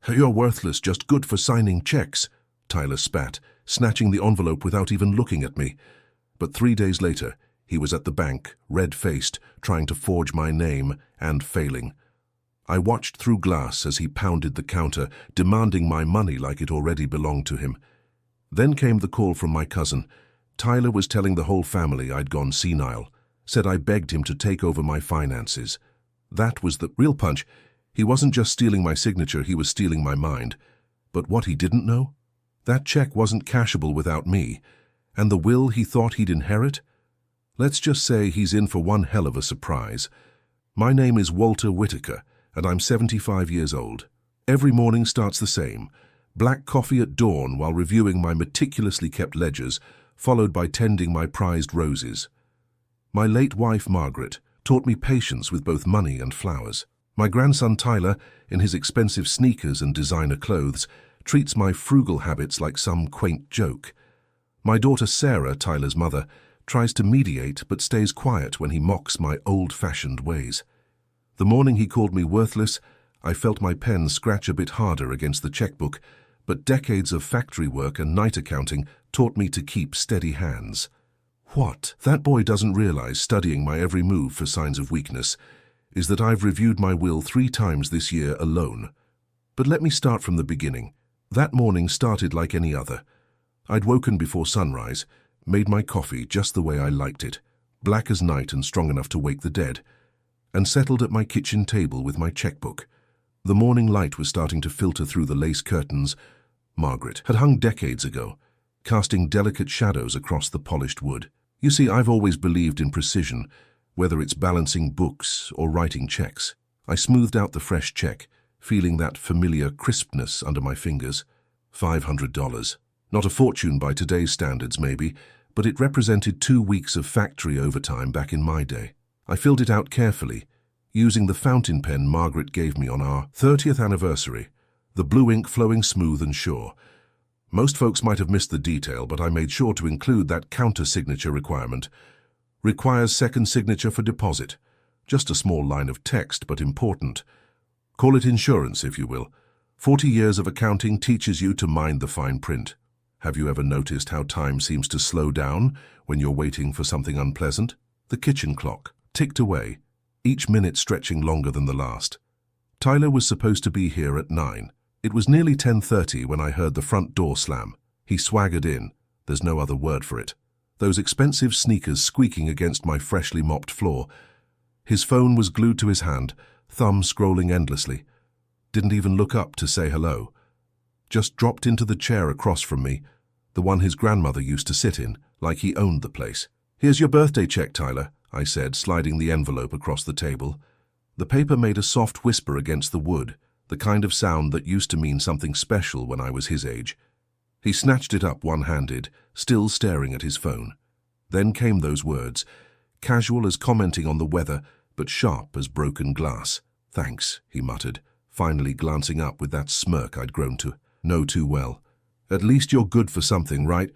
You're worthless, just good for signing checks, Tyler spat, snatching the envelope without even looking at me. But 3 days later, he was at the bank, red-faced, trying to forge my name and failing. I watched through glass as he pounded the counter, demanding my money like it already belonged to him. Then came the call from my cousin. Tyler was telling the whole family I'd gone senile, said I begged him to take over my finances. That was the real punch. He wasn't just stealing my signature, he was stealing my mind. But what he didn't know? That check wasn't cashable without me. And the will he thought he'd inherit? Let's just say he's in for one hell of a surprise. My name is Walter Whitaker, and I'm 75 years old. Every morning starts the same. Black coffee at dawn while reviewing my meticulously kept ledgers, followed by tending my prized roses. My late wife, Margaret, taught me patience with both money and flowers. My grandson, Tyler, in his expensive sneakers and designer clothes, treats my frugal habits like some quaint joke. My daughter, Sarah, Tyler's mother, tries to mediate but stays quiet when he mocks my old-fashioned ways. The morning he called me worthless, I felt my pen scratch a bit harder against the checkbook, but decades of factory work and night accounting taught me to keep steady hands. What that boy doesn't realize, studying my every move for signs of weakness, is that I've reviewed my will 3 times this year alone. But let me start from the beginning. That morning started like any other. I'd woken before sunrise, made my coffee just the way I liked it, black as night and strong enough to wake the dead, and settled at my kitchen table with my checkbook. The morning light was starting to filter through the lace curtains Margaret had hung decades ago, casting delicate shadows across the polished wood. You see, I've always believed in precision, whether it's balancing books or writing checks. I smoothed out the fresh check, feeling that familiar crispness under my fingers. $500. Not a fortune by today's standards, maybe, but it represented 2 weeks of factory overtime back in my day. I filled it out carefully, using the fountain pen Margaret gave me on our 30th anniversary, the blue ink flowing smooth and sure. Most folks might have missed the detail, but I made sure to include that counter-signature requirement. Requires second signature for deposit. Just a small line of text, but important. Call it insurance, if you will. 40 years of accounting teaches you to mind the fine print. Have you ever noticed how time seems to slow down when you're waiting for something unpleasant? The kitchen clock ticked away, each minute stretching longer than the last. Tyler was supposed to be here at 9. It was nearly 10:30 when I heard the front door slam. He swaggered in. There's no other word for it. Those expensive sneakers squeaking against my freshly mopped floor. His phone was glued to his hand, thumb scrolling endlessly. Didn't even look up to say hello. Just dropped into the chair across from me, the one his grandmother used to sit in, like he owned the place. "Here's your birthday check, Tyler," I said, sliding the envelope across the table. The paper made a soft whisper against the wood, the kind of sound that used to mean something special when I was his age. He snatched it up one-handed, still staring at his phone. Then came those words, casual as commenting on the weather, but sharp as broken glass. "Thanks," he muttered, finally glancing up with that smirk I'd grown to know too well. "At least you're good for something, right?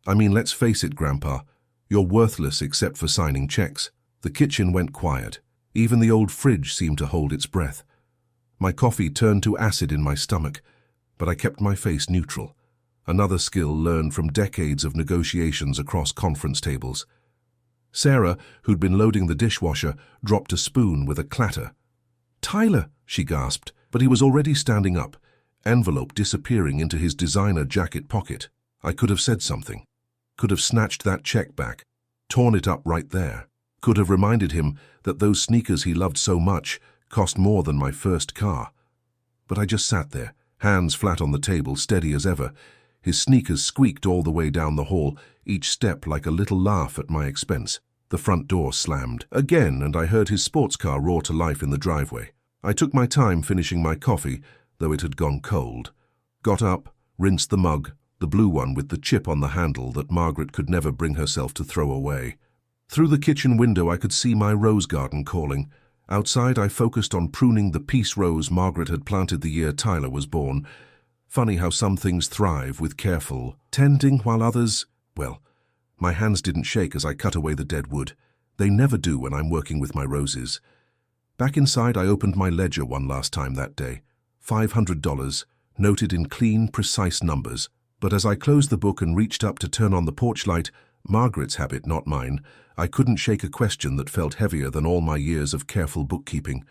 I mean, let's face it, Grandpa. You're worthless except for signing checks." The kitchen went quiet. Even the old fridge seemed to hold its breath. My coffee turned to acid in my stomach, but I kept my face neutral. Another skill learned from decades of negotiations across conference tables. Sarah, who'd been loading the dishwasher, dropped a spoon with a clatter. "Tyler," she gasped, but he was already standing up, envelope disappearing into his designer jacket pocket. I could have said something. Could have snatched that check back, torn it up right there. Could have reminded him that those sneakers he loved so much cost more than my first car. But I just sat there, hands flat on the table, steady as ever. His sneakers squeaked all the way down the hall, each step like a little laugh at my expense. The front door slammed again, and I heard his sports car roar to life in the driveway. I took my time finishing my coffee, though it had gone cold. Got up, rinsed the mug, the blue one with the chip on the handle that Margaret could never bring herself to throw away. Through the kitchen window I could see my rose garden calling. Outside I focused on pruning the peace rose Margaret had planted the year Tyler was born. Funny how some things thrive with careful tending while others, well, my hands didn't shake as I cut away the dead wood. They never do when I'm working with my roses. Back inside I opened my ledger one last time that day. $500, noted in clean, precise numbers. But as I closed the book and reached up to turn on the porch light, Margaret's habit, not mine, I couldn't shake a question that felt heavier than all my years of careful bookkeeping.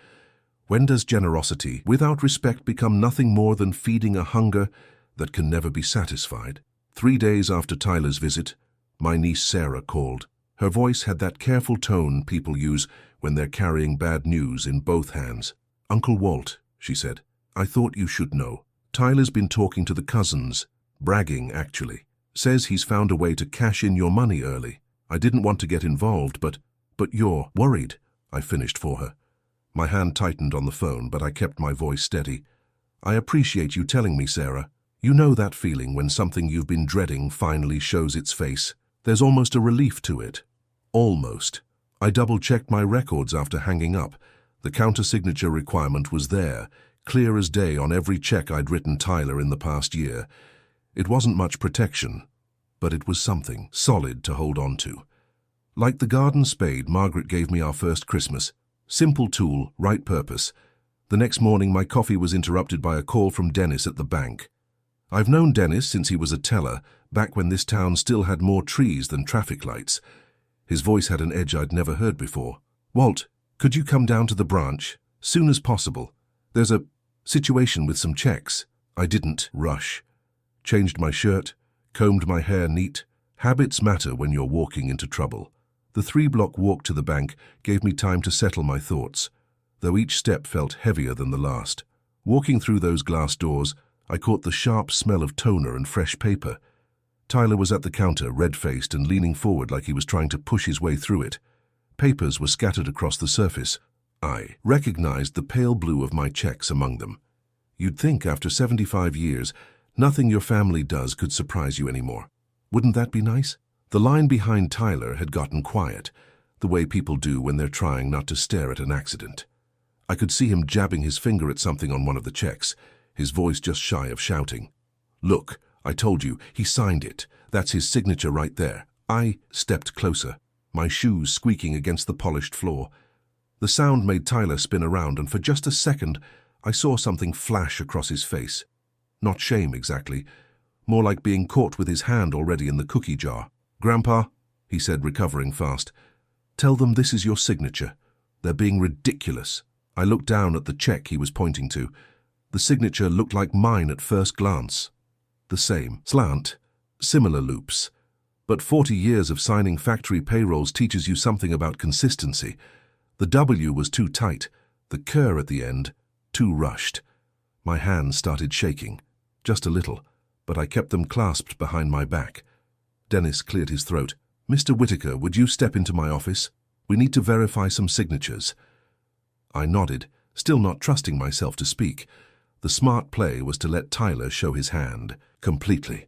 When does generosity, without respect, become nothing more than feeding a hunger that can never be satisfied? 3 days after Tyler's visit, my niece Sarah called. Her voice had that careful tone people use when they're carrying bad news in both hands. "Uncle Walt," she said, "I thought you should know. Tyler's been talking to the cousins, bragging actually. Says he's found a way to cash in your money early. I didn't want to get involved, but you're worried," I finished for her. My hand tightened on the phone, but I kept my voice steady. "I appreciate you telling me, Sarah. You know that feeling when something you've been dreading finally shows its face. There's almost a relief to it. Almost." I double-checked my records after hanging up. The counter-signature requirement was there, clear as day on every check I'd written Tyler in the past year. It wasn't much protection, but it was something solid to hold on to. Like the garden spade Margaret gave me our first Christmas. Simple tool, right purpose. The next morning my coffee was interrupted by a call from Dennis at the bank. I've known Dennis since he was a teller, back when this town still had more trees than traffic lights. His voice had an edge I'd never heard before. "Walt, could you come down to the branch? Soon as possible. There's a situation with some checks." I didn't rush. Changed my shirt, combed my hair neat. Habits matter when you're walking into trouble. The 3-block walk to the bank gave me time to settle my thoughts, though each step felt heavier than the last. Walking through those glass doors, I caught the sharp smell of toner and fresh paper. Tyler was at the counter, red-faced and leaning forward like he was trying to push his way through it. Papers were scattered across the surface. I recognized the pale blue of my checks among them. You'd think after 75 years, nothing your family does could surprise you anymore. Wouldn't that be nice? The line behind Tyler had gotten quiet, the way people do when they're trying not to stare at an accident. I could see him jabbing his finger at something on one of the checks, his voice just shy of shouting. "Look, I told you, he signed it. That's his signature right there." I stepped closer, my shoes squeaking against the polished floor. The sound made Tyler spin around, and for just a second, I saw something flash across his face. Not shame exactly, more like being caught with his hand already in the cookie jar. "Grandpa," he said, recovering fast, "tell them this is your signature. They're being ridiculous." I looked down at the check he was pointing to. The signature looked like mine at first glance. The same slant, similar loops. But 40 years of signing factory payrolls teaches you something about consistency. The W was too tight, the cur at the end, too rushed. My hands started shaking, just a little, but I kept them clasped behind my back. Dennis cleared his throat. "Mr. Whitaker, would you step into my office? We need to verify some signatures." I nodded, still not trusting myself to speak. The smart play was to let Tyler show his hand, completely.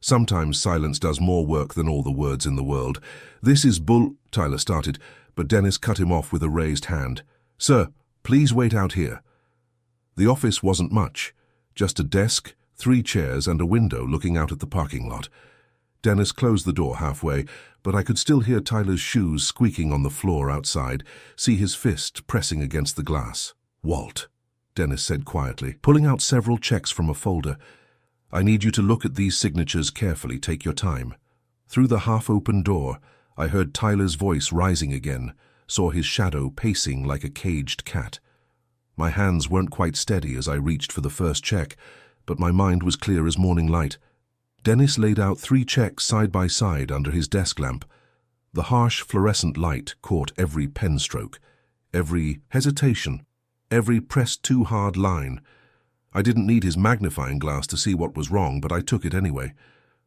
Sometimes silence does more work than all the words in the world. "This is bull—" Tyler started, but Dennis cut him off with a raised hand. "Sir, please wait out here." The office wasn't much, just a desk, 3 chairs and a window looking out at the parking lot. Dennis closed the door halfway, but I could still hear Tyler's shoes squeaking on the floor outside, see his fist pressing against the glass. "Walt," Dennis said quietly, pulling out several checks from a folder. "I need you to look at these signatures carefully. Take your time." Through the half-open door, I heard Tyler's voice rising again, saw his shadow pacing like a caged cat. My hands weren't quite steady as I reached for the first check, but my mind was clear as morning light. Dennis laid out 3 checks side by side under his desk lamp. The harsh fluorescent light caught every pen stroke, every hesitation, every pressed too hard line. I didn't need his magnifying glass to see what was wrong, but I took it anyway.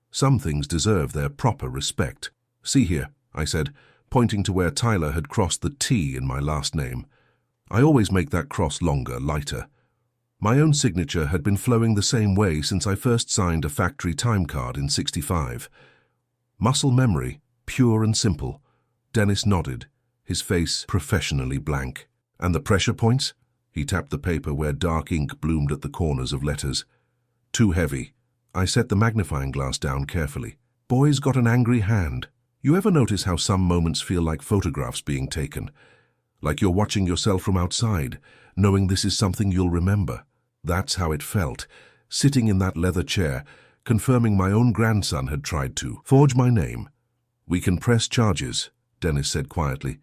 Some things deserve their proper respect. "See here," I said, pointing to where Tyler had crossed the T in my last name. I always make that cross longer, lighter. My own signature had been flowing the same way since I first signed a factory time card in '65. Muscle memory, pure and simple. Dennis nodded, his face professionally blank. "And the pressure points?" He tapped the paper where dark ink bloomed at the corners of letters. "Too heavy." I set the magnifying glass down carefully. "Boy's got an angry hand." You ever notice how some moments feel like photographs being taken? Like you're watching yourself from outside, knowing this is something you'll remember. That's how it felt, sitting in that leather chair, confirming my own grandson had tried to forge my name. "We can press charges," Dennis said quietly.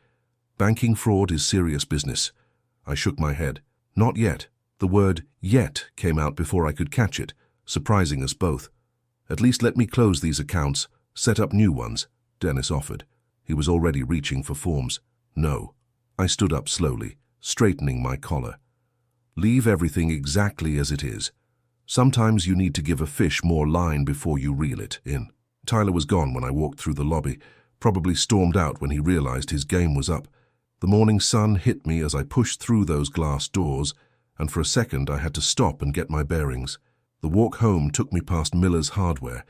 "Banking fraud is serious business." I shook my head. "Not yet." The word "yet" came out before I could catch it, surprising us both. "At least let me close these accounts, set up new ones," Dennis offered. He was already reaching for forms. "No." I stood up slowly, straightening my collar. "Leave everything exactly as it is. Sometimes you need to give a fish more line before you reel it in." Tyler was gone when I walked through the lobby, probably stormed out when he realized his game was up. The morning sun hit me as I pushed through those glass doors, and for a second I had to stop and get my bearings. The walk home took me past Miller's Hardware,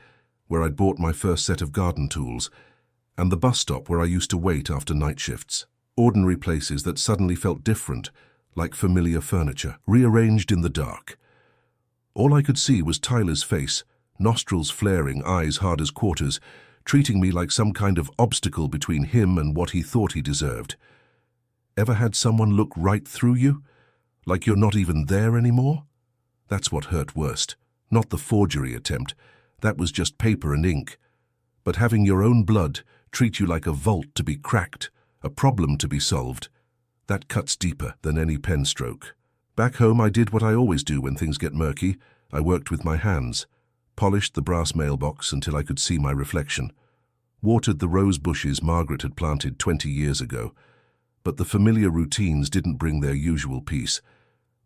where I'd bought my first set of garden tools, and the bus stop where I used to wait after night shifts. Ordinary places that suddenly felt different, like familiar furniture, rearranged in the dark. All I could see was Tyler's face, nostrils flaring, eyes hard as quarters, treating me like some kind of obstacle between him and what he thought he deserved. Ever had someone look right through you? Like you're not even there anymore? That's what hurt worst. Not the forgery attempt. That was just paper and ink. But having your own blood treat you like a vault to be cracked, a problem to be solved, that cuts deeper than any pen stroke. Back home, I did what I always do when things get murky. I worked with my hands, polished the brass mailbox until I could see my reflection, watered the rose bushes Margaret had planted 20 years ago. But the familiar routines didn't bring their usual peace.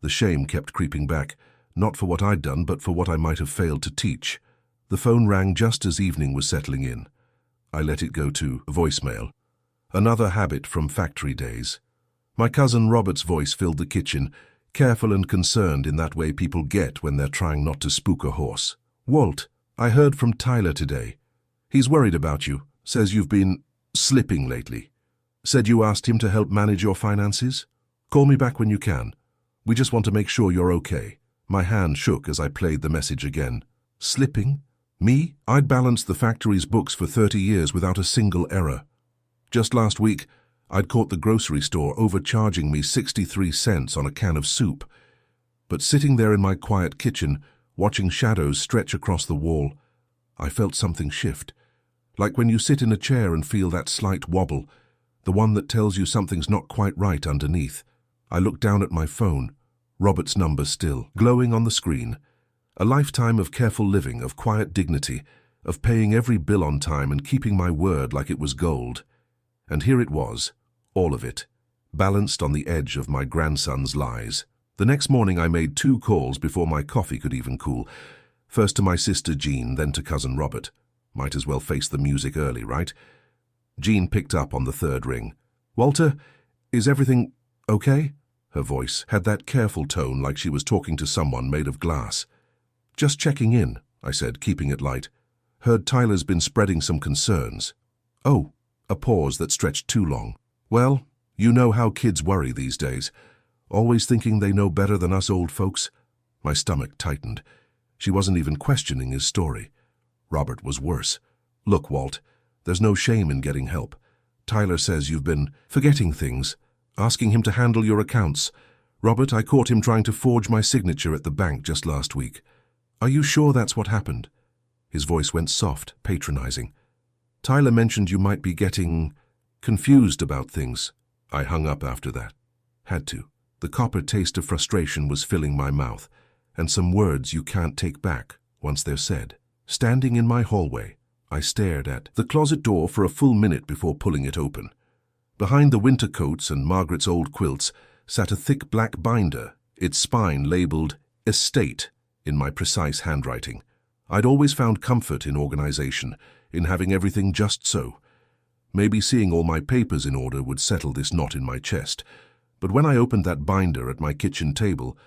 The shame kept creeping back, not for what I'd done, but for what I might have failed to teach. The phone rang just as evening was settling in. I let it go to voicemail. Another habit from factory days. My cousin Robert's voice filled the kitchen, careful and concerned in that way people get when they're trying not to spook a horse. "Walt, I heard from Tyler today. He's worried about you, says you've been slipping lately. Said you asked him to help manage your finances. Call me back when you can. We just want to make sure you're okay." My hand shook as I played the message again. Slipping? Me? I'd balanced the factory's books for 30 years without a single error. Just last week, I'd caught the grocery store overcharging me 63 cents on a can of soup. But sitting there in my quiet kitchen, watching shadows stretch across the wall, I felt something shift. Like when you sit in a chair and feel that slight wobble, the one that tells you something's not quite right underneath. I looked down at my phone, Robert's number still, glowing on the screen. A lifetime of careful living, of quiet dignity, of paying every bill on time and keeping my word like it was gold. And here it was, all of it, balanced on the edge of my grandson's lies. The next morning I made 2 calls before my coffee could even cool. First to my sister Jean, then to cousin Robert. Might as well face the music early, right? Jean picked up on the 3rd ring. "Walter, is everything okay?" Her voice had that careful tone like she was talking to someone made of glass. "Just checking in," I said, keeping it light. "Heard Tyler's been spreading some concerns." "Oh," a pause that stretched too long. "Well, you know how kids worry these days. Always thinking they know better than us old folks." My stomach tightened. She wasn't even questioning his story. Robert was worse. "Look, Walt, there's no shame in getting help. Tyler says you've been forgetting things, asking him to handle your accounts. Robert, I caught him trying to forge my signature at the bank just last week. Are you sure that's what happened?" His voice went soft, patronizing. "Tyler mentioned you might be getting confused about things." I hung up after that. Had to. The copper taste of frustration was filling my mouth, and some words you can't take back once they're said. Standing in my hallway, I stared at the closet door for a full minute before pulling it open. Behind the winter coats and Margaret's old quilts sat a thick black binder, its spine labeled Estate in my precise handwriting. I'd always found comfort in organization, in having everything just so. Maybe seeing all my papers in order would settle this knot in my chest. But when I opened that binder at my kitchen table,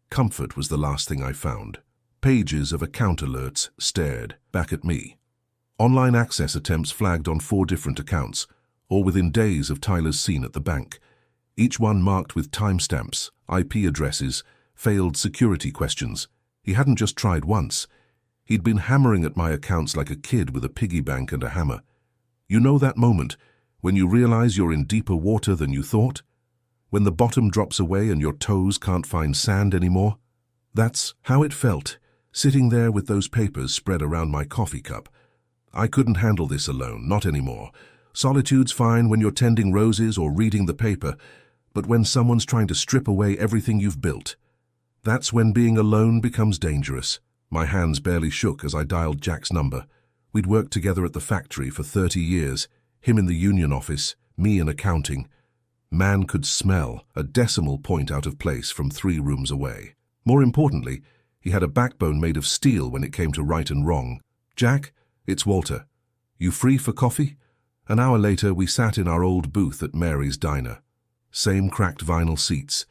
comfort was the last thing I found. Pages of account alerts stared back at me. Online access attempts flagged on 4 different accounts, all within days of Tyler's scene at the bank. Each one marked with timestamps, IP addresses, failed security questions. He hadn't just tried once. He'd been hammering at my accounts like a kid with a piggy bank and a hammer. You know that moment when you realize you're in deeper water than you thought? When the bottom drops away and your toes can't find sand anymore? That's how it felt, sitting there with those papers spread around my coffee cup. I couldn't handle this alone, not anymore. Solitude's fine when you're tending roses or reading the paper, but when someone's trying to strip away everything you've built, that's when being alone becomes dangerous. My hands barely shook as I dialed Jack's number. We'd worked together at the factory for 30 years, him in the union office, me in accounting. Man could smell a decimal point out of place from 3 rooms away. More importantly, he had a backbone made of steel when it came to right and wrong. "Jack, it's Walter. You free for coffee?" An hour later, we sat in our old booth at Mary's Diner. Same cracked vinyl seats,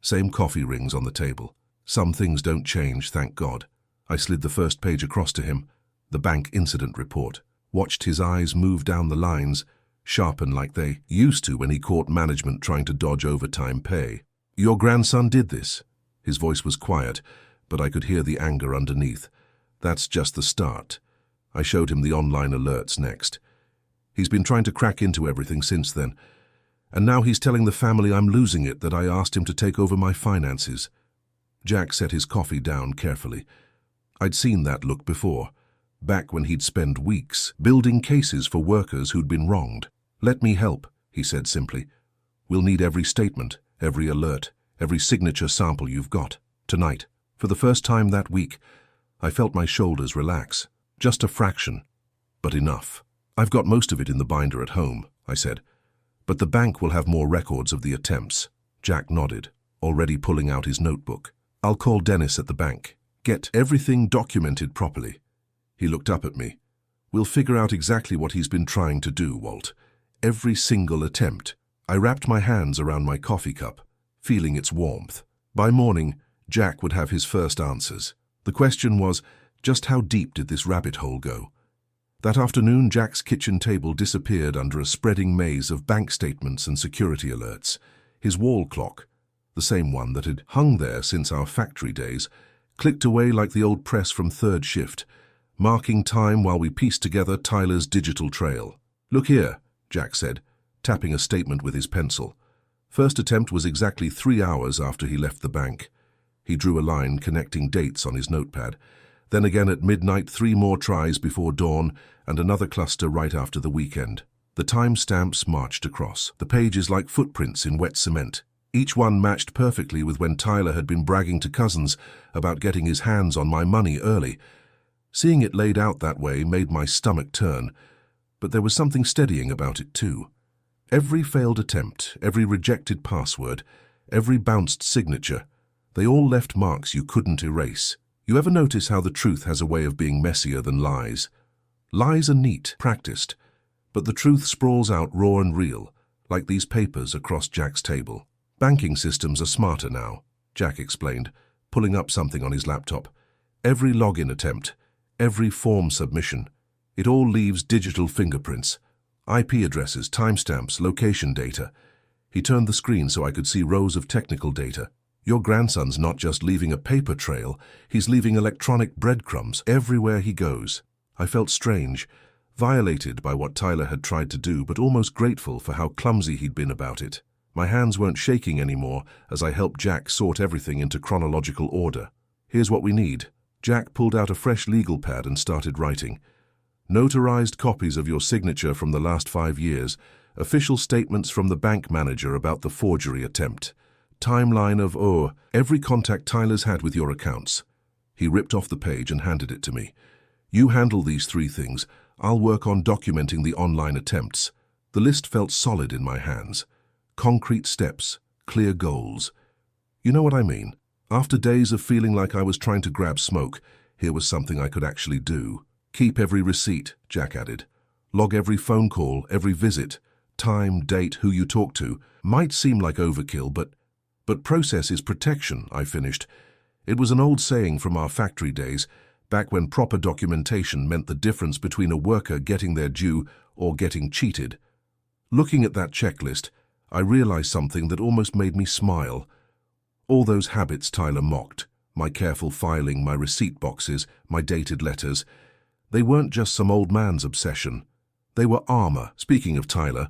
same coffee rings on the table. Some things don't change, thank God. I slid the first page across to him, the bank incident report, watched his eyes move down the lines, sharpen like they used to when he caught management trying to dodge overtime pay. "Your grandson did this." His voice was quiet, but I could hear the anger underneath. "That's just the start." I showed him the online alerts next. "He's been trying to crack into everything since then. And now he's telling the family I'm losing it, that I asked him to take over my finances." Jack set his coffee down carefully. I'd seen that look before, back when he'd spend weeks building cases for workers who'd been wronged. "Let me help," he said simply. "We'll need every statement, every alert, every signature sample you've got, tonight." For the first time that week, I felt my shoulders relax. Just a fraction, but enough. "I've got most of it in the binder at home," I said. "But the bank will have more records of the attempts." Jack nodded, already pulling out his notebook. "I'll call Dennis at the bank. Get everything documented properly." He looked up at me. "We'll figure out exactly what he's been trying to do, Walt. Every single attempt." I wrapped my hands around my coffee cup, feeling its warmth. By morning, Jack would have his first answers. The question was, just how deep did this rabbit hole go? That afternoon, Jack's kitchen table disappeared under a spreading maze of bank statements and security alerts. His wall clock, the same one that had hung there since our factory days, clicked away like the old press from third shift, marking time while we pieced together Tyler's digital trail. "Look here," Jack said, tapping a statement with his pencil. First attempt was exactly 3 hours after he left the bank. He drew a line connecting dates on his notepad. Then again at midnight, 3 more tries before dawn, and another cluster right after the weekend. The timestamps marched across, the pages like footprints in wet cement. Each one matched perfectly with when Tyler had been bragging to cousins about getting his hands on my money early. Seeing it laid out that way made my stomach turn, but there was something steadying about it too. Every failed attempt, every rejected password, every bounced signature, they all left marks you couldn't erase. You ever notice how the truth has a way of being messier than lies? Lies are neat, practiced, but the truth sprawls out raw and real, like these papers across Jack's table. "Banking systems are smarter now," Jack explained, pulling up something on his laptop. "Every login attempt, every form submission, it all leaves digital fingerprints, IP addresses, timestamps, location data." He turned the screen so I could see rows of technical data. "Your grandson's not just leaving a paper trail, he's leaving electronic breadcrumbs everywhere he goes." I felt strange, violated by what Tyler had tried to do, but almost grateful for how clumsy he'd been about it. My hands weren't shaking anymore as I helped Jack sort everything into chronological order. "Here's what we need." Jack pulled out a fresh legal pad and started writing. "Notarized copies of your signature from the last 5 years, official statements from the bank manager about the forgery attempt, timeline of every contact Tyler's had with your accounts." He ripped off the page and handed it to me. "You handle these 3 things. I'll work on documenting the online attempts." The list felt solid in my hands. Concrete steps, clear goals. You know what I mean? After days of feeling like I was trying to grab smoke, here was something I could actually do. "Keep every receipt," Jack added. "Log every phone call, every visit, time, date, who you talk to." Might seem like overkill, but process is protection, I finished. It was an old saying from our factory days, back when proper documentation meant the difference between a worker getting their due or getting cheated. Looking at that checklist, I realized something that almost made me smile. All those habits Tyler mocked, my careful filing, my receipt boxes, my dated letters, they weren't just some old man's obsession. They were armor. Speaking of Tyler,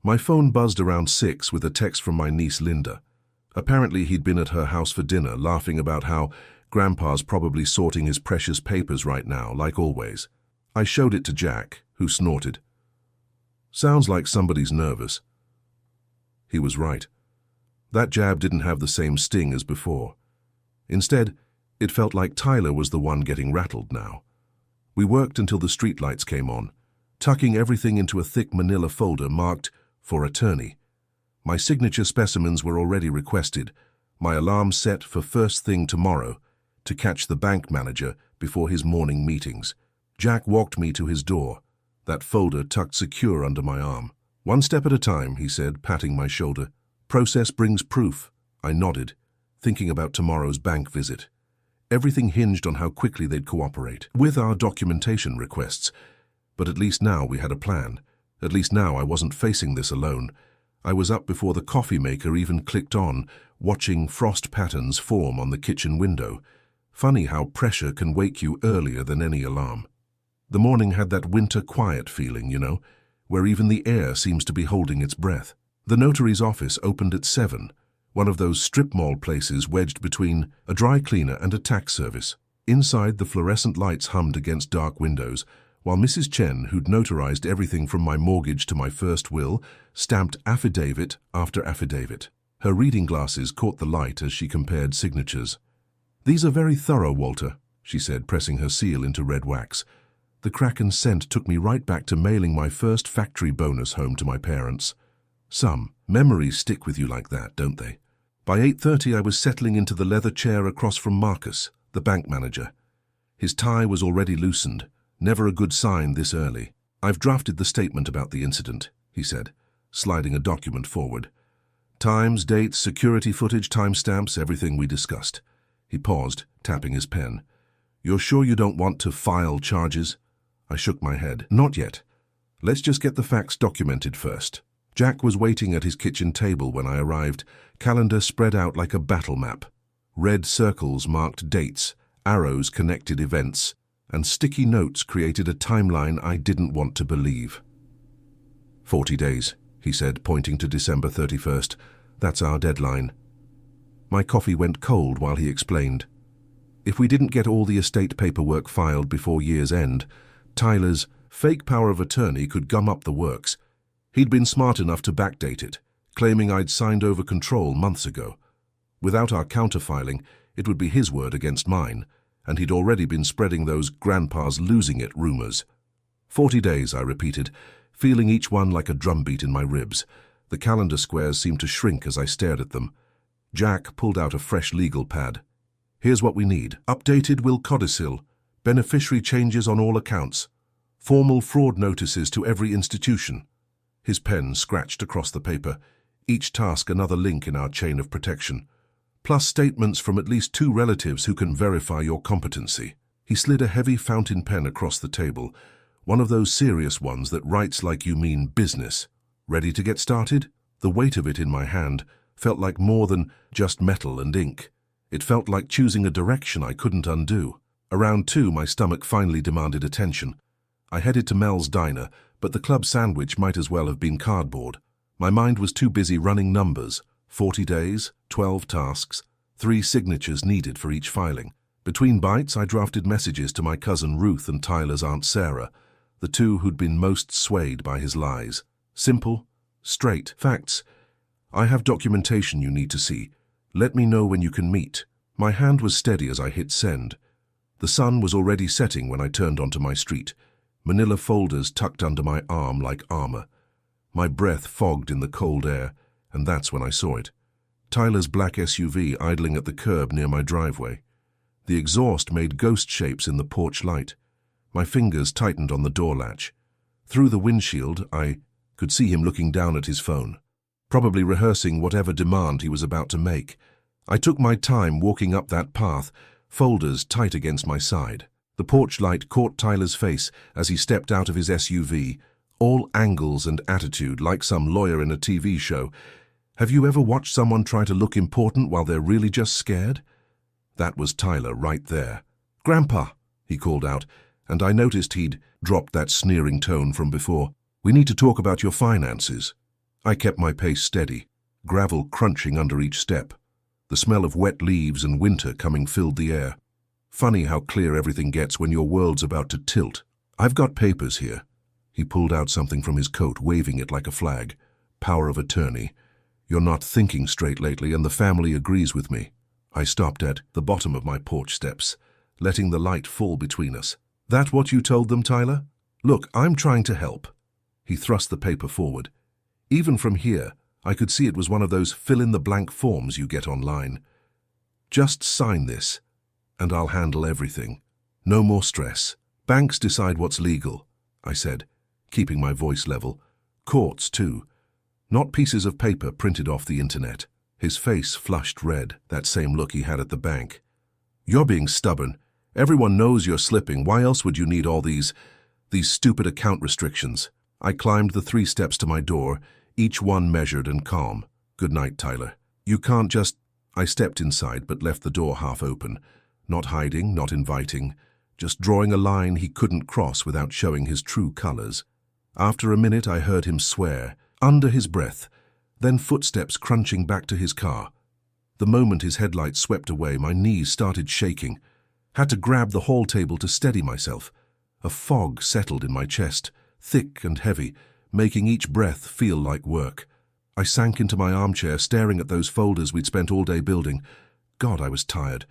my phone buzzed around 6 with a text from my niece Linda. Apparently he'd been at her house for dinner, laughing about how Grandpa's probably sorting his precious papers right now, like always. I showed it to Jack, who snorted. Sounds like somebody's nervous. He was right. That jab didn't have the same sting as before. Instead, it felt like Tyler was the one getting rattled now. We worked until the streetlights came on, tucking everything into a thick manila folder marked "For Attorney." My signature specimens were already requested, my alarm set for first thing tomorrow to catch the bank manager before his morning meetings. Jack walked me to his door, that folder tucked secure under my arm. "One step at a time," he said, patting my shoulder. "Process brings proof." I nodded, thinking about tomorrow's bank visit. Everything hinged on how quickly they'd cooperate with our documentation requests. But at least now we had a plan. At least now I wasn't facing this alone. I was up before the coffee maker even clicked on, watching frost patterns form on the kitchen window. Funny how pressure can wake you earlier than any alarm. The morning had that winter quiet feeling, you know, where even the air seems to be holding its breath. The notary's office opened at 7, one of those strip mall places wedged between a dry cleaner and a tax service. Inside, the fluorescent lights hummed against dark windows, while Mrs. Chen, who'd notarized everything from my mortgage to my first will, stamped affidavit after affidavit. Her reading glasses caught the light as she compared signatures. "These are very thorough, Walter," she said, pressing her seal into red wax. The Kraken scent took me right back to mailing my first factory bonus home to my parents. Some memories stick with you like that, don't they? By 8:30 I was settling into the leather chair across from Marcus, the bank manager. His tie was already loosened, never a good sign this early. "I've drafted the statement about the incident," he said, sliding a document forward. "Times, dates, security footage, timestamps, everything we discussed." He paused, tapping his pen. "You're sure you don't want to file charges?" I shook my head. "Not yet. Let's just get the facts documented first." Jack was waiting at his kitchen table when I arrived, calendar spread out like a battle map. Red circles marked dates, arrows connected events, and sticky notes created a timeline I didn't want to believe. 40 days, he said, pointing to December 31st. "That's our deadline." My coffee went cold while he explained. If we didn't get all the estate paperwork filed before year's end, Tyler's fake power of attorney could gum up the works. He'd been smart enough to backdate it, claiming I'd signed over control months ago. Without our counterfiling, it would be his word against mine, and he'd already been spreading those grandpa's losing it rumors. 40 days, I repeated, feeling each one like a drumbeat in my ribs. The calendar squares seemed to shrink as I stared at them. Jack pulled out a fresh legal pad. "Here's what we need. Updated will codicil, beneficiary changes on all accounts, formal fraud notices to every institution." His pen scratched across the paper, each task another link in our chain of protection, plus statements from at least 2 relatives who can verify your competency. He slid a heavy fountain pen across the table, one of those serious ones that writes like you mean business. Ready to get started? The weight of it in my hand felt like more than just metal and ink. It felt like choosing a direction I couldn't undo. Around 2, my stomach finally demanded attention. I headed to Mel's diner, but the club sandwich might as well have been cardboard. My mind was too busy running numbers. 40 days, 12 tasks, 3 signatures needed for each filing. Between bites, I drafted messages to my cousin Ruth and Tyler's Aunt Sarah, the two who'd been most swayed by his lies. Simple, straight facts. "I have documentation you need to see. Let me know when you can meet." My hand was steady as I hit send. The sun was already setting when I turned onto my street, manila folders tucked under my arm like armor. My breath fogged in the cold air, and that's when I saw it. Tyler's black SUV idling at the curb near my driveway. The exhaust made ghost shapes in the porch light. My fingers tightened on the door latch. Through the windshield, I could see him looking down at his phone, probably rehearsing whatever demand he was about to make. I took my time walking up that path, folders tight against my side. The porch light caught Tyler's face as he stepped out of his SUV, all angles and attitude like some lawyer in a TV show. Have you ever watched someone try to look important while they're really just scared? That was Tyler right there. "Grandpa," he called out, and I noticed he'd dropped that sneering tone from before. "We need to talk about your finances." I kept my pace steady, gravel crunching under each step. The smell of wet leaves and winter coming filled the air. Funny how clear everything gets when your world's about to tilt. I've got papers here. He pulled out something from his coat, waving it like a flag. Power of attorney. You're not thinking straight lately, and the family agrees with me. I stopped at the bottom of my porch steps, letting the light fall between us. That what you told them, Tyler? Look, I'm trying to help. He thrust the paper forward. Even from here, I could see it was one of those fill-in-the-blank forms you get online. Just sign this, and I'll handle everything. No more stress. Banks decide what's legal, I said, keeping my voice level. Courts, too. Not pieces of paper printed off the internet. His face flushed red, that same look he had at the bank. You're being stubborn. Everyone knows you're slipping. Why else would you need all these stupid account restrictions? I climbed the 3 steps to my door, each one measured and calm. Good night, Tyler. You can't just... I stepped inside but left the door half open. Not hiding, not inviting. Just drawing a line he couldn't cross without showing his true colors. After a minute I heard him swear, under his breath, then footsteps crunching back to his car. The moment his headlights swept away, my knees started shaking. Had to grab the hall table to steady myself. A fog settled in my chest, thick and heavy, making each breath feel like work. I sank into my armchair, staring at those folders we'd spent all day building. God, I was tired.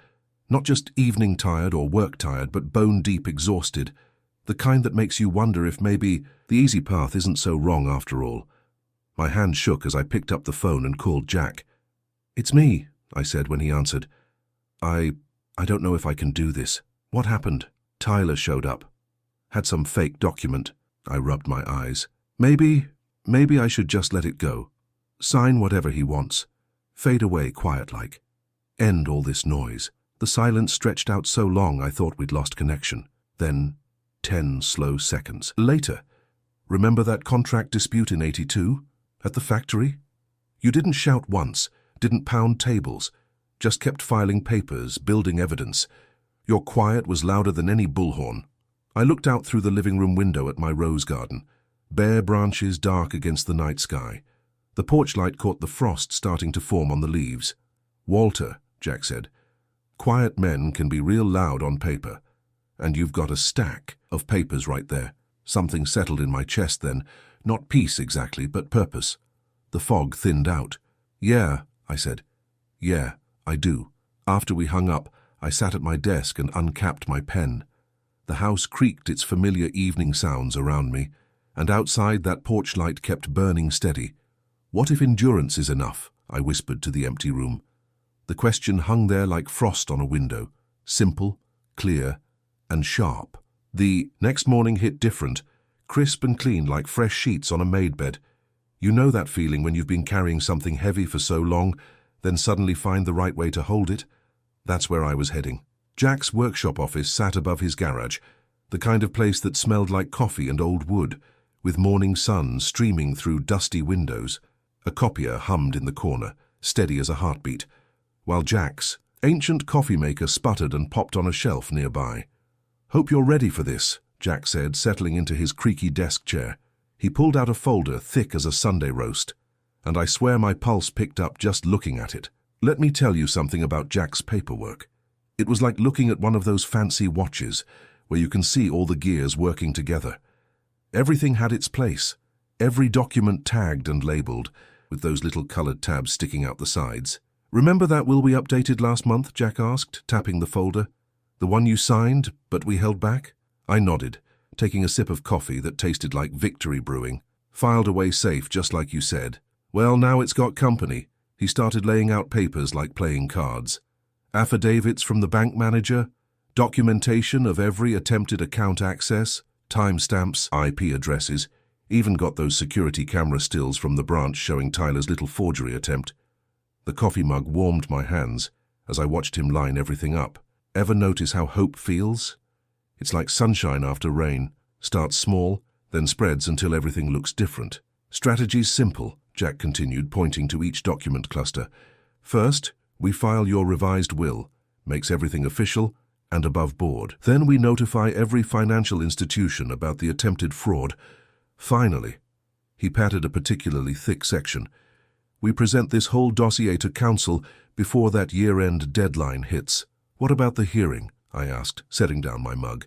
Not just evening tired or work tired, but bone-deep exhausted. The kind that makes you wonder if maybe the easy path isn't so wrong after all. My hand shook as I picked up the phone and called Jack. "It's me," I said when he answered. I don't know if I can do this." "What happened?" "Tyler showed up. Had some fake document." I rubbed my eyes. Maybe I should just let it go. Sign whatever he wants. Fade away quiet-like. End all this noise." The silence stretched out so long I thought we'd lost connection. Then 10 slow seconds. "Later. Remember that contract dispute in '82? At the factory? You didn't shout once, didn't pound tables, just kept filing papers, building evidence. Your quiet was louder than any bullhorn." I looked out through the living room window at my rose garden. Bare branches dark against the night sky. The porch light caught the frost starting to form on the leaves. "Walter," Jack said, "quiet men can be real loud on paper. And you've got a stack of papers right there." Something settled in my chest then. Not peace exactly, but purpose. The fog thinned out. "Yeah," I said. "Yeah, I do." After we hung up, I sat at my desk and uncapped my pen. The house creaked its familiar evening sounds around me, and outside that porch light kept burning steady. "What if endurance is enough?" I whispered to the empty room. The question hung there like frost on a window, simple, clear, and sharp. The next morning hit different, crisp and clean like fresh sheets on a made bed. You know that feeling when you've been carrying something heavy for so long, then suddenly find the right way to hold it? That's where I was heading. Jack's workshop office sat above his garage, the kind of place that smelled like coffee and old wood, with morning sun streaming through dusty windows. A copier hummed in the corner, steady as a heartbeat, while Jack's ancient coffee maker sputtered and popped on a shelf nearby. "Hope you're ready for this," Jack said, settling into his creaky desk chair. He pulled out a folder thick as a Sunday roast, and I swear my pulse picked up just looking at it. Let me tell you something about Jack's paperwork. It was like looking at one of those fancy watches, where you can see all the gears working together. Everything had its place, every document tagged and labeled, with those little colored tabs sticking out the sides. "Remember that will we updated last month?" Jack asked, tapping the folder. "The one you signed, but we held back?" I nodded, taking a sip of coffee that tasted like Victory Brewing. "Filed away safe, just like you said. Well, now it's got company." He started laying out papers like playing cards. Affidavits from the bank manager, documentation of every attempted account access, timestamps, IP addresses, even got those security camera stills from the branch showing Tyler's little forgery attempt. The coffee mug warmed my hands as I watched him line everything up. Ever notice how hope feels? It's like sunshine after rain. Starts small, then spreads until everything looks different. "Strategy's simple," Jack continued, pointing to each document cluster. "First, we file your revised will, makes everything official and above board. Then we notify every financial institution about the attempted fraud. Finally," he patted a particularly thick section, "we present this whole dossier to counsel before that year-end deadline hits." "What about the hearing?" I asked, setting down my mug.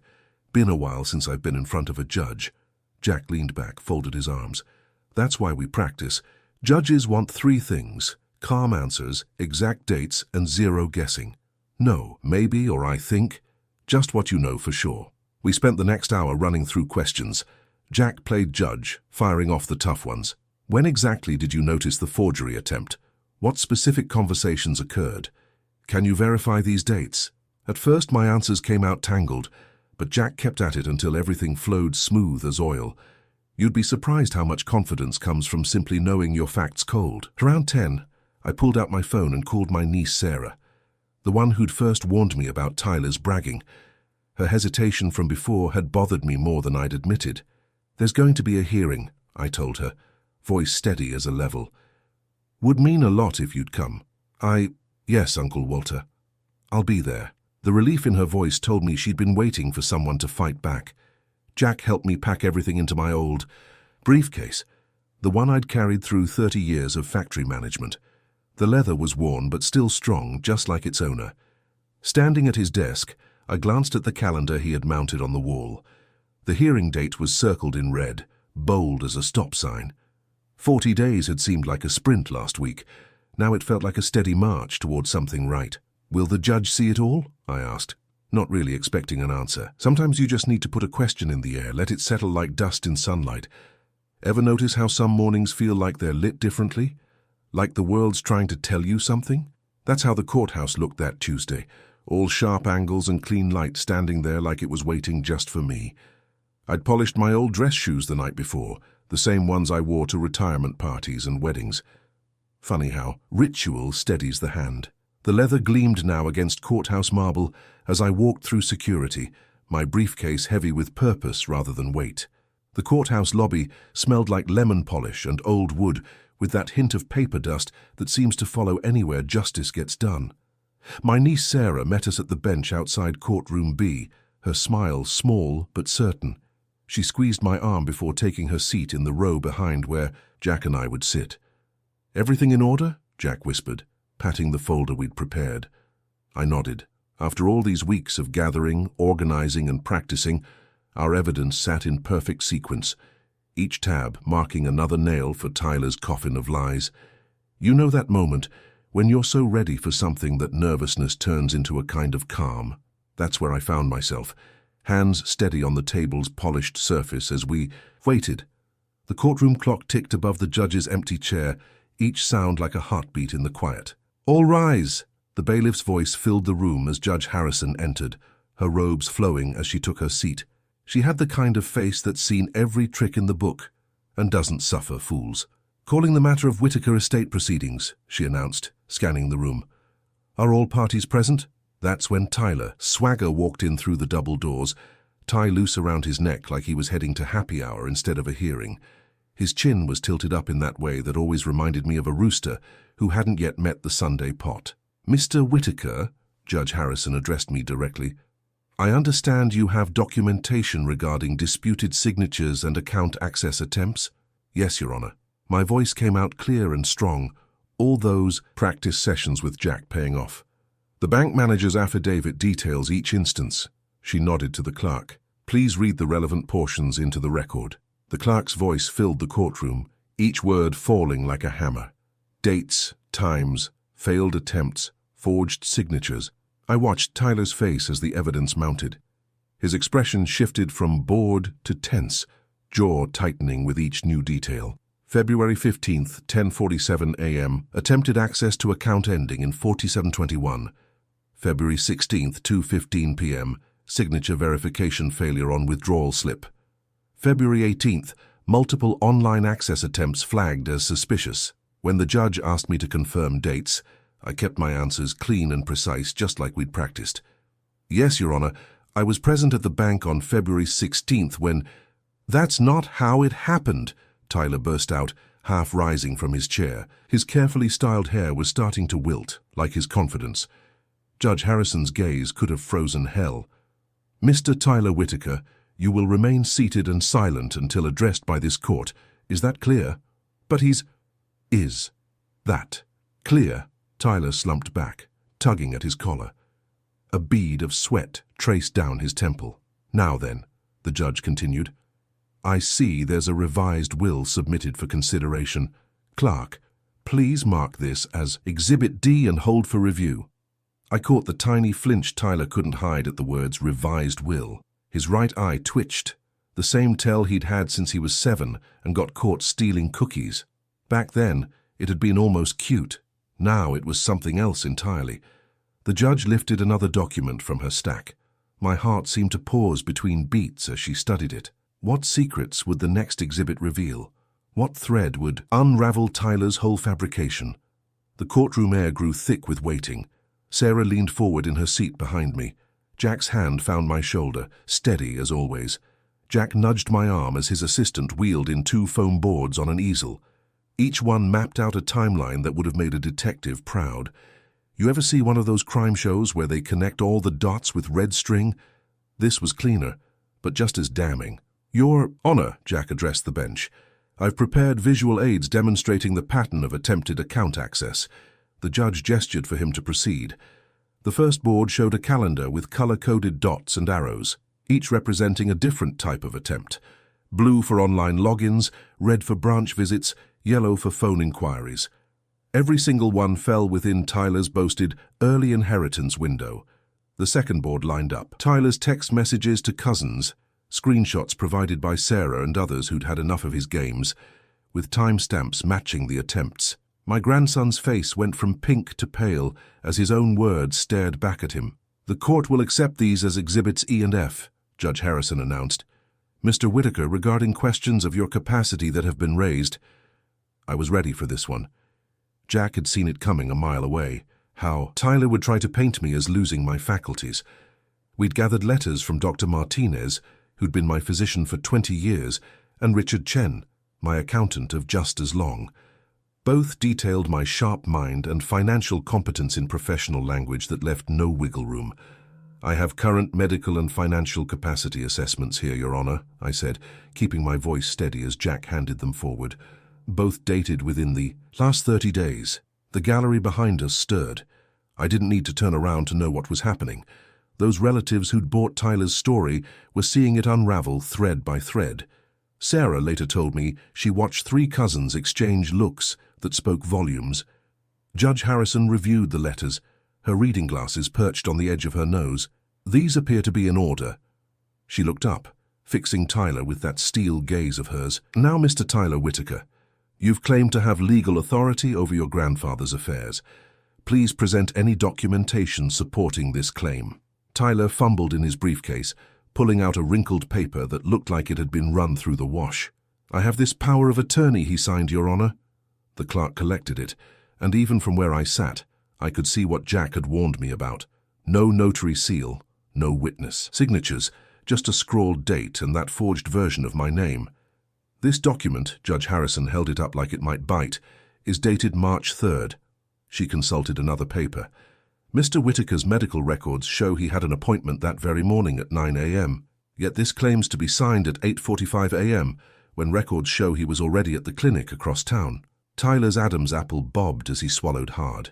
Been a while since I've been in front of a judge. Jack leaned back, folded his arms. That's why we practice. Judges want 3 things: calm answers, exact dates, and 0 guessing. No, maybe, or I think. Just what you know for sure. We spent the next hour running through questions. Jack played judge, firing off the tough ones. When exactly did you notice the forgery attempt? What specific conversations occurred? Can you verify these dates? At first my answers came out tangled, but Jack kept at it until everything flowed smooth as oil. You'd be surprised how much confidence comes from simply knowing your facts cold. Around 10, I pulled out my phone and called my niece Sarah, the one who'd first warned me about Tyler's bragging. Her hesitation from before had bothered me more than I'd admitted. There's going to be a hearing, I told her, voice steady as a level. Would mean a lot if you'd come. Yes, Uncle Walter. I'll be there. The relief in her voice told me she'd been waiting for someone to fight back. Jack helped me pack everything into my old briefcase, the one I'd carried through 30 years of factory management. The leather was worn but still strong, just like its owner. Standing at his desk, I glanced at the calendar he had mounted on the wall. The hearing date was circled in red, bold as a stop sign. 40 days had seemed like a sprint last week. Now it felt like a steady march toward something right. Will the judge see it all? I asked, not really expecting an answer. Sometimes you just need to put a question in the air, let it settle like dust in sunlight. Ever notice how some mornings feel like they're lit differently? Like the world's trying to tell you something? That's how the courthouse looked that Tuesday. All sharp angles and clean light standing there like it was waiting just for me. I'd polished my old dress shoes the night before, the same ones I wore to retirement parties and weddings. Funny how ritual steadies the hand. The leather gleamed now against courthouse marble as I walked through security, my briefcase heavy with purpose rather than weight. The courthouse lobby smelled like lemon polish and old wood, with that hint of paper dust that seems to follow anywhere justice gets done. My niece Sarah met us at the bench outside courtroom B, her smile small but certain. She squeezed my arm before taking her seat in the row behind where Jack and I would sit. "Everything in order?" Jack whispered, patting the folder we'd prepared. I nodded. After all these weeks of gathering, organizing, and practicing, our evidence sat in perfect sequence, each tab marking another nail for Tyler's coffin of lies. You know that moment when you're so ready for something that nervousness turns into a kind of calm. That's where I found myself, hands steady on the table's polished surface as we waited. The courtroom clock ticked above the judge's empty chair, each sound like a heartbeat in the quiet. "All rise!" The bailiff's voice filled the room as Judge Harrison entered, her robes flowing as she took her seat. She had the kind of face that's seen every trick in the book and doesn't suffer fools. "Calling the matter of Whitaker estate proceedings," she announced, scanning the room. "Are all parties present?" That's when Tyler Swagger walked in through the double doors, tie loose around his neck like he was heading to happy hour instead of a hearing. His chin was tilted up in that way that always reminded me of a rooster who hadn't yet met the Sunday pot. "Mr. Whitaker," Judge Harrison addressed me directly, "I understand you have documentation regarding disputed signatures and account access attempts?" "Yes, Your Honor." My voice came out clear and strong, all those practice sessions with Jack paying off. "The bank manager's affidavit details each instance." She nodded to the clerk. "Please read the relevant portions into the record." The clerk's voice filled the courtroom, each word falling like a hammer. Dates, times, failed attempts, forged signatures. I watched Tyler's face as the evidence mounted. His expression shifted from bored to tense, jaw tightening with each new detail. February 15th, 10:47 a.m., attempted access to account ending in 4721. February 16th, 2:15 p.m., signature verification failure on withdrawal slip. February 18th, multiple online access attempts flagged as suspicious. When the judge asked me to confirm dates, I kept my answers clean and precise, just like we'd practiced. "Yes, Your Honor, I was present at the bank on February 16th when—" "That's not how it happened," Tyler burst out, half rising from his chair. His carefully styled hair was starting to wilt, like his confidence. Judge Harrison's gaze could have frozen hell. "Mr. Tyler Whitaker, you will remain seated and silent until addressed by this court. Is that clear?" "But he's—" "Is that clear?" Tyler slumped back, tugging at his collar. A bead of sweat traced down his temple. "Now then," the judge continued, "I see there's a revised will submitted for consideration. Clerk, please mark this as Exhibit D and hold for review." I caught the tiny flinch Tyler couldn't hide at the words revised will. His right eye twitched, the same tell he'd had since he was 7 and got caught stealing cookies. Back then, it had been almost cute. Now it was something else entirely. The judge lifted another document from her stack. My heart seemed to pause between beats as she studied it. What secrets would the next exhibit reveal? What thread would unravel Tyler's whole fabrication? The courtroom air grew thick with waiting. Sarah leaned forward in her seat behind me. Jack's hand found my shoulder, steady as always. Jack nudged my arm as his assistant wheeled in 2 foam boards on an easel. Each one mapped out a timeline that would have made a detective proud. You ever see one of those crime shows where they connect all the dots with red string? This was cleaner, but just as damning. "Your Honor," Jack addressed the bench, "I've prepared visual aids demonstrating the pattern of attempted account access." The judge gestured for him to proceed. The first board showed a calendar with color-coded dots and arrows, each representing a different type of attempt. Blue for online logins, red for branch visits, yellow for phone inquiries. Every single one fell within Tyler's boasted early inheritance window. The second board lined up. Tyler's text messages to cousins, screenshots provided by Sarah and others who'd had enough of his games, with timestamps matching the attempts. My grandson's face went from pink to pale as his own words stared back at him. "The court will accept these as Exhibits E and F," Judge Harrison announced. "Mr. Whitaker, regarding questions of your capacity that have been raised." I was ready for this one. Jack had seen it coming a mile away, how Tyler would try to paint me as losing my faculties. We'd gathered letters from Dr. Martinez, who'd been my physician for 20 years, and Richard Chen, my accountant of just as long. Both detailed my sharp mind and financial competence in professional language that left no wiggle room. "I have current medical and financial capacity assessments here, Your Honor," I said, keeping my voice steady as Jack handed them forward. Both dated within the last 30 days. The gallery behind us stirred. I didn't need to turn around to know what was happening. Those relatives who'd bought Tyler's story were seeing it unravel thread by thread. Sarah later told me she watched 3 cousins exchange looks that spoke volumes. Judge Harrison reviewed the letters, her reading glasses perched on the edge of her nose. "These appear to be in order." She looked up, fixing Tyler with that steel gaze of hers. "Now, Mr. Tyler Whitaker, you've claimed to have legal authority over your grandfather's affairs. Please present any documentation supporting this claim." Tyler fumbled in his briefcase, pulling out a wrinkled paper that looked like it had been run through the wash. "I have this power of attorney he signed, Your Honor." The clerk collected it, and even from where I sat, I could see what Jack had warned me about. No notary seal, no witness signatures, just a scrawled date and that forged version of my name. "This document," Judge Harrison held it up like it might bite, "is dated March 3rd. She consulted another paper. "Mr. Whitaker's medical records show he had an appointment that very morning at 9 a.m. Yet this claims to be signed at 8:45 a.m., when records show he was already at the clinic across town." Tyler's Adam's apple bobbed as he swallowed hard.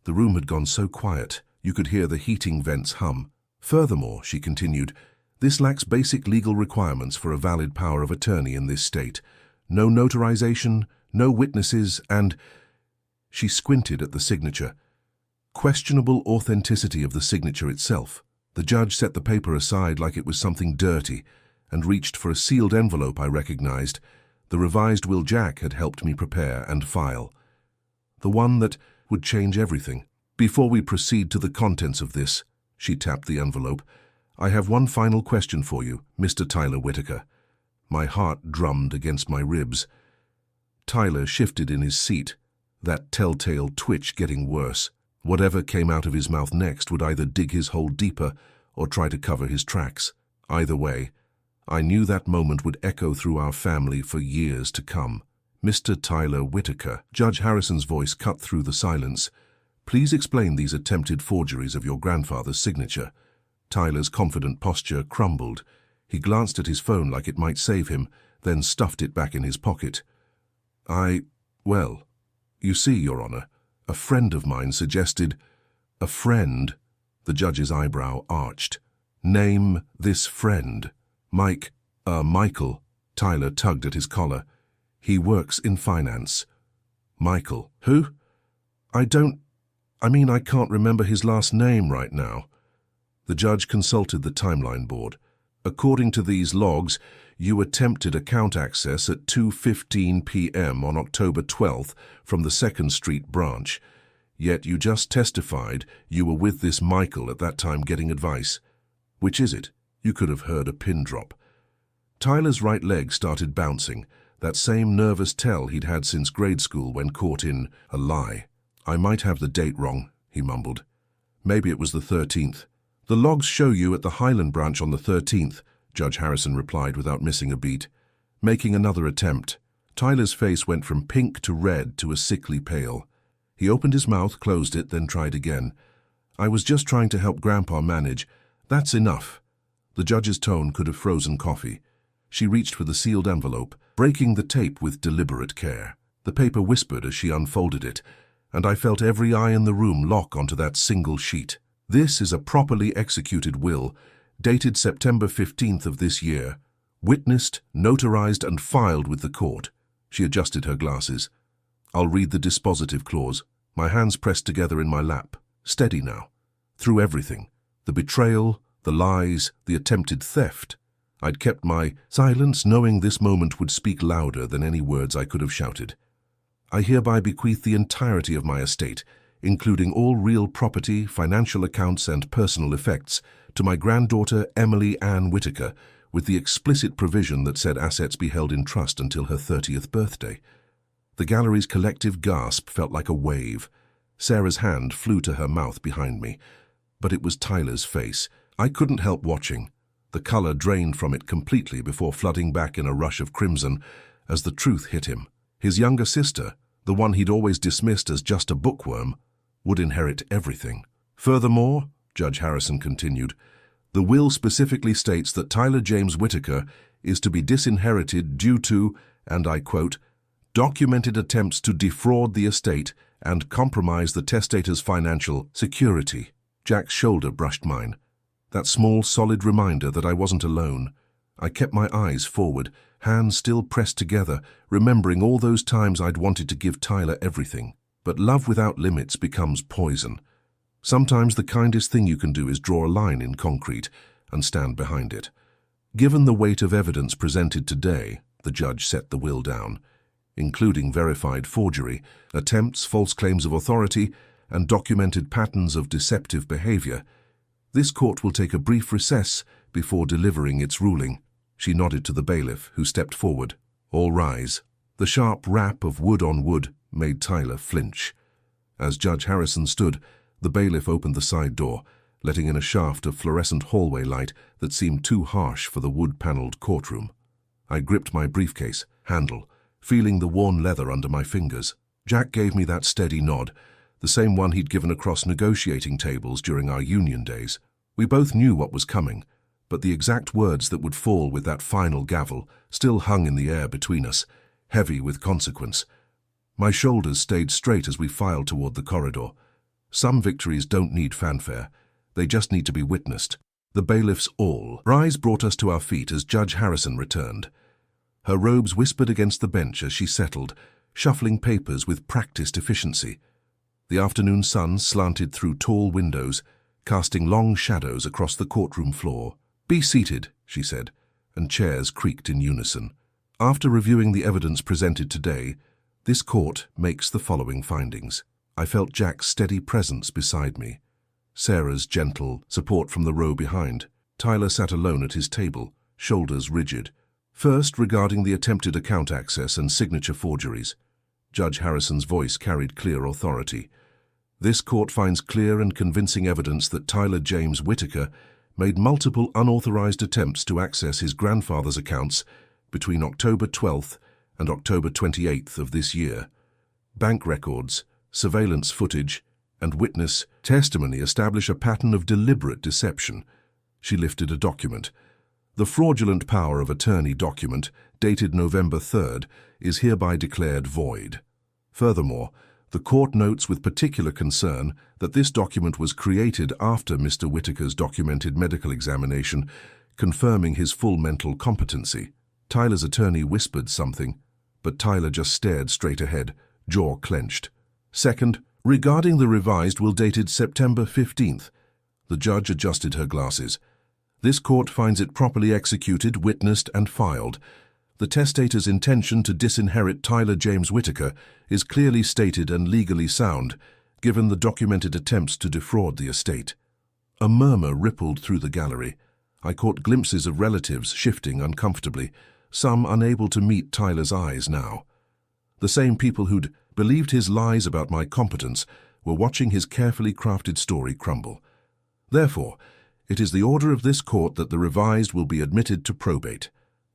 The room had gone so quiet, you could hear the heating vents hum. "Furthermore," she continued, "this lacks basic legal requirements for a valid power of attorney in this state. No notarization, no witnesses, and—" She squinted at the signature. Questionable authenticity of the signature itself. The judge set the paper aside like it was something dirty and reached for a sealed envelope I recognized. The revised will Jack had helped me prepare and file. The one that would change everything. "Before we proceed to the contents of this," she tapped the envelope, "I have one final question for you, Mr. Tyler Whitaker." My heart drummed against my ribs. Tyler shifted in his seat, that telltale twitch getting worse. Whatever came out of his mouth next would either dig his hole deeper or try to cover his tracks. Either way, I knew that moment would echo through our family for years to come. "Mr. Tyler Whitaker," Judge Harrison's voice cut through the silence, "please explain these attempted forgeries of your grandfather's signature." Tyler's confident posture crumbled. He glanced at his phone like it might save him, then stuffed it back in his pocket. Well, you see, Your Honor, a friend of mine suggested—" "A friend?" The judge's eyebrow arched. Name this friend. Michael. Tyler tugged at his collar. He works in finance. Michael. Who? I can't remember his last name right now. The judge consulted the timeline board. According to these logs, you attempted account access at 2:15 p.m. on October 12th from the 2nd Street branch. Yet you just testified you were with this Michael at that time getting advice. Which is it? You could have heard a pin drop. Tyler's right leg started bouncing, that same nervous tell he'd had since grade school when caught in a lie. I might have the date wrong, he mumbled. Maybe it was the 13th. The logs show you at the Highland branch on the 13th, Judge Harrison replied without missing a beat. Making another attempt, Tyler's face went from pink to red to a sickly pale. He opened his mouth, closed it, then tried again. I was just trying to help Grandpa manage. That's enough. The judge's tone could have frozen coffee. She reached for the sealed envelope, breaking the tape with deliberate care. The paper whispered as she unfolded it, and I felt every eye in the room lock onto that single sheet. This is a properly executed will, dated September 15th of this year, witnessed, notarized, and filed with the court. She adjusted her glasses. I'll read the dispositive clause. My hands pressed together in my lap. Steady now. Through everything. The betrayal, the lies, the attempted theft. I'd kept my silence, knowing this moment would speak louder than any words I could have shouted. I hereby bequeath the entirety of my estate, including all real property, financial accounts, and personal effects, to my granddaughter Emily Ann Whitaker, with the explicit provision that said assets be held in trust until her 30th birthday. The gallery's collective gasp felt like a wave. Sarah's hand flew to her mouth behind me, but it was Tyler's face. I couldn't help watching. The color drained from it completely before flooding back in a rush of crimson as the truth hit him. His younger sister, the one he'd always dismissed as just a bookworm, would inherit everything. Furthermore, Judge Harrison continued, the will specifically states that Tyler James Whitaker is to be disinherited due to, and I quote, documented attempts to defraud the estate and compromise the testator's financial security. Jack's shoulder brushed mine. That small, solid reminder that I wasn't alone. I kept my eyes forward, hands still pressed together, remembering all those times I'd wanted to give Tyler everything. But love without limits becomes poison. Sometimes the kindest thing you can do is draw a line in concrete and stand behind it. Given the weight of evidence presented today, the judge set the will down, including verified forgery, attempts, false claims of authority, and documented patterns of deceptive behavior. This court will take a brief recess before delivering its ruling. She nodded to the bailiff, who stepped forward. All rise. The sharp rap of wood on wood made Tyler flinch. As Judge Harrison stood, the bailiff opened the side door, letting in a shaft of fluorescent hallway light that seemed too harsh for the wood-paneled courtroom. I gripped my briefcase, handle, feeling the worn leather under my fingers. Jack gave me that steady nod, the same one he'd given across negotiating tables during our union days. We both knew what was coming, but the exact words that would fall with that final gavel still hung in the air between us, heavy with consequence. My shoulders stayed straight as we filed toward the corridor. Some victories don't need fanfare. They just need to be witnessed. The bailiff's rise brought us to our feet as Judge Harrison returned. Her robes whispered against the bench as she settled, shuffling papers with practiced efficiency. The afternoon sun slanted through tall windows, casting long shadows across the courtroom floor. "Be seated," she said, and chairs creaked in unison. After reviewing the evidence presented today, this court makes the following findings. I felt Jack's steady presence beside me, Sarah's gentle support from the row behind. Tyler sat alone at his table, shoulders rigid. First, regarding the attempted account access and signature forgeries. Judge Harrison's voice carried clear authority. This court finds clear and convincing evidence that Tyler James Whitaker made multiple unauthorized attempts to access his grandfather's accounts between October 12th and October 28th of this year. Bank records, surveillance footage, and witness testimony establish a pattern of deliberate deception. She lifted a document. The fraudulent power of attorney document, dated November 3rd, is hereby declared void. Furthermore, The court notes with particular concern that this document was created after Mr. Whitaker's documented medical examination, confirming his full mental competency. Tyler's attorney whispered something, but Tyler just stared straight ahead, jaw clenched. Second, regarding the revised will dated September 15th. The judge adjusted her glasses. This court finds it properly executed, witnessed, and filed. The testator's intention to disinherit Tyler James Whitaker is clearly stated and legally sound, given the documented attempts to defraud the estate. A murmur rippled through the gallery. I caught glimpses of relatives shifting uncomfortably, some unable to meet Tyler's eyes now. The same people who'd believed his lies about my competence were watching his carefully crafted story crumble. Therefore, it is the order of this court that the revised will be admitted to probate.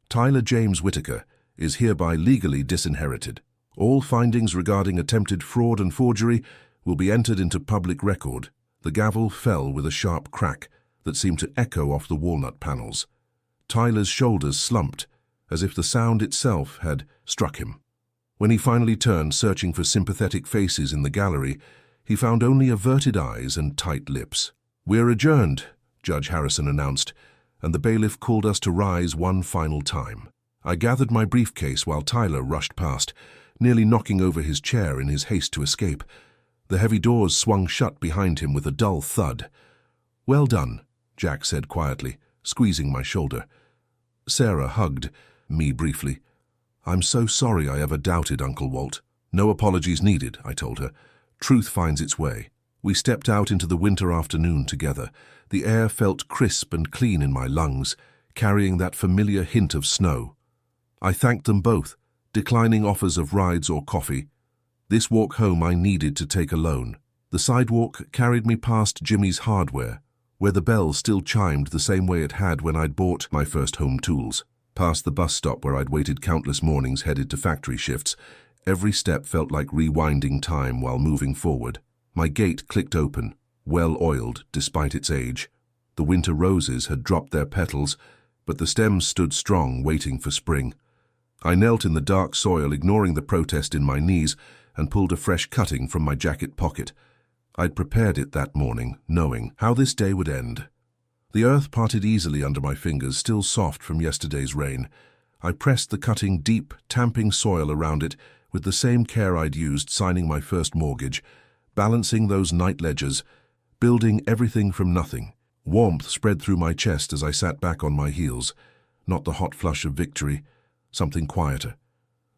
Tyler James Whitaker is hereby legally disinherited. All findings regarding attempted fraud and forgery will be entered into public record. The gavel fell with a sharp crack that seemed to echo off the walnut panels. Tyler's shoulders slumped, as if the sound itself had struck him. When he finally turned, searching for sympathetic faces in the gallery, he found only averted eyes and tight lips. "We're adjourned," Judge Harrison announced, and the bailiff called us to rise one final time. I gathered my briefcase while Tyler rushed past, nearly knocking over his chair in his haste to escape. The heavy doors swung shut behind him with a dull thud. "Well done," Jack said quietly, squeezing my shoulder. Sarah hugged me briefly. "I'm so sorry I ever doubted Uncle Walt." "No apologies needed," I told her. "Truth finds its way." We stepped out into the winter afternoon together. The air felt crisp and clean in my lungs, carrying that familiar hint of snow. I thanked them both, declining offers of rides or coffee. This walk home I needed to take alone. The sidewalk carried me past Jimmy's Hardware, where the bell still chimed the same way it had when I'd bought my first home tools. Past the bus stop where I'd waited countless mornings headed to factory shifts, every step felt like rewinding time while moving forward. My gate clicked open, well-oiled despite its age. The winter roses had dropped their petals, but the stems stood strong, waiting for spring. I knelt in the dark soil, ignoring the protest in my knees, and pulled a fresh cutting from my jacket pocket. I'd prepared it that morning, knowing how this day would end. The earth parted easily under my fingers, still soft from yesterday's rain. I pressed the cutting deep, tamping soil around it with the same care I'd used signing my first mortgage, balancing those night ledgers, building everything from nothing. Warmth spread through my chest as I sat back on my heels. Not the hot flush of victory, something quieter.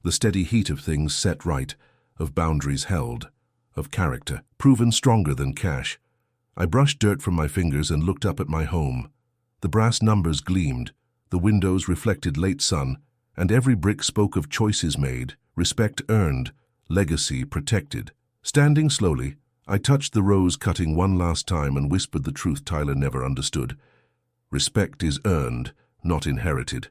The steady heat of things set right, of boundaries held, of character, proven stronger than cash. I brushed dirt from my fingers and looked up at my home. The brass numbers gleamed, the windows reflected late sun, and every brick spoke of choices made, respect earned, legacy protected. Standing slowly, I touched the rose cutting one last time and whispered the truth Tyler never understood. Respect is earned, not inherited.